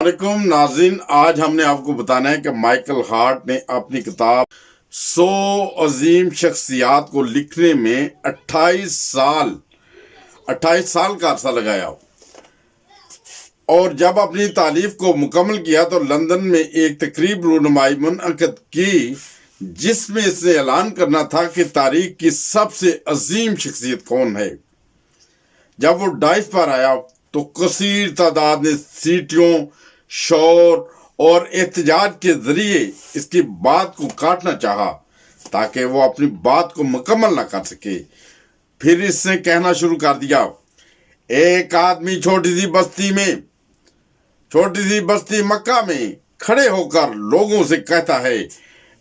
वालेकुम नाज़रीन, आज हमने आपको बताना है कि माइकल हार्ट ने अपनी किताब 100 अजीम शख्सियात को लिखने में 28 साल का अरसा लगाया और जब अपनी तालीफ को मुकम्मल किया तो लंदन में एक तकरीब रूनुमाई मुनअक़द की जिसमें इसने ऐलान करना था कि तारीख की सबसे अजीम शख्सियत कौन है। जब वो डाइस पर आया तो कसीर तादाद ने सीटियों, शोर और एहतजाज के जरिए इसकी बात को काटना चाहा ताकि वो अपनी बात को मुकम्मल ना कर सके। फिर इसने कहना शुरू कर दिया, एक आदमी छोटी सी बस्ती मक्का में खड़े होकर लोगों से कहता है,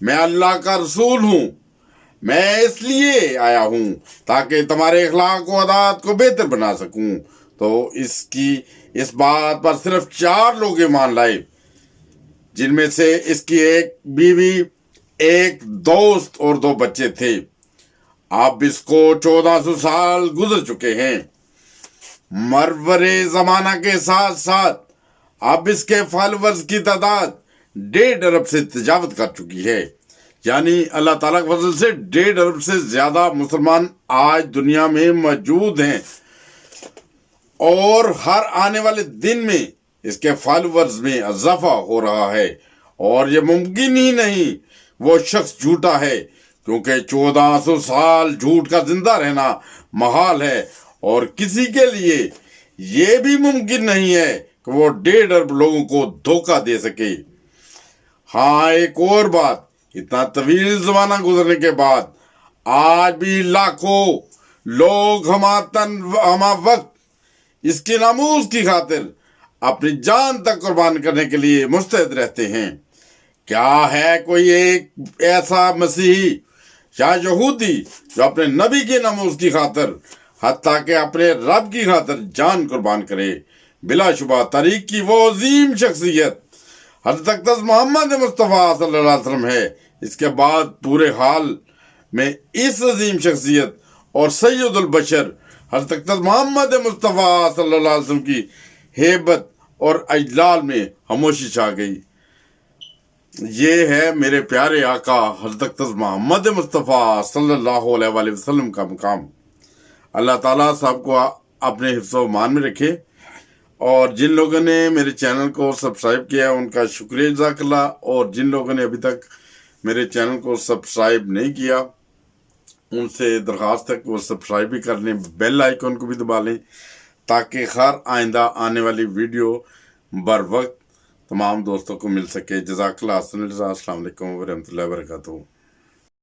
मैं अल्लाह का रसूल हूँ, मैं इसलिए आया हूँ ताकि तुम्हारे अखलाक व आदात को बेहतर बना सकूं। तो इस बात पर सिर्फ 4 लोग ईमान लाए, जिनमें से इसकी एक बीवी, एक दोस्त और 2 बच्चे थे। अब इसको 1400 साल गुजर चुके हैं। मरवरे जमाना के साथ साथ अब इसके फॉलोअर्स की तादाद 1.5 अरब से तजावत कर चुकी है। यानी अल्लाह ताला के फजल से 1.5 अरब से ज्यादा मुसलमान आज दुनिया में मौजूद हैं और हर आने वाले दिन में इसके फॉलोअर्स में इजाफा हो रहा है। और ये मुमकिन ही नहीं वो शख्स झूठा है, क्योंकि 1400 साल झूठ का जिंदा रहना महाल है और किसी के लिए ये भी मुमकिन नहीं है कि वो 1.5 अरब लोगों को धोखा दे सके। हाँ, एक और बात, इतना तवील जमाना गुजरने के बाद आज भी लाखों लोग हमा वक्त इसके नामूस की खातिर अपनी जान तक कुर्बान करने के लिए मुस्तैद रहते हैं। क्या है कोई एक ऐसा मसीही या यहूदी जो अपने नबी के नामूस की खातिर हत्ता के अपने रब की खातिर जान कुर्बान करे? बिलाशुबा तारीख की वो अजीम शख्सियत हज़रत मोहम्मद मुस्तफ़ा सल्लल्लाहु अलैहि वसल्लम है। इसके बाद पूरे हाल में इस अजीम शख्सियत और सैयदुल बशर हज़रत मोहम्मद मुस्तफ़ा सल्लल्लाहु अलैहि वसल्लम की हेबत और अजलाल में खामोशी छा गई। ये है मेरे प्यारे आका हज़रत मोहम्मद मुस्तफ़ा सल्लल्लाहु अलैहि वसल्लम का मुकाम। अल्लाह ताला सबको अपने हिफ्ज़-ओ-मान में रखे। और जिन लोगों ने मेरे चैनल को सब्सक्राइब किया उनका शुक्रिया जज़ाकल्लाह, और जिन लोगों ने अभी तक मेरे चैनल को सब्सक्राइब नहीं किया उनसे दरख्वास्त है कि वो सब्सक्राइब भी कर लें, बेल आइकन को भी दबा लें ताकि हर आइंदा आने वाली वीडियो बर वक्त तमाम दोस्तों को मिल सके। जज़ाकल्लाह। अस्सलाम वालेकुम व रहमतुल्लाहि व बरकातहू।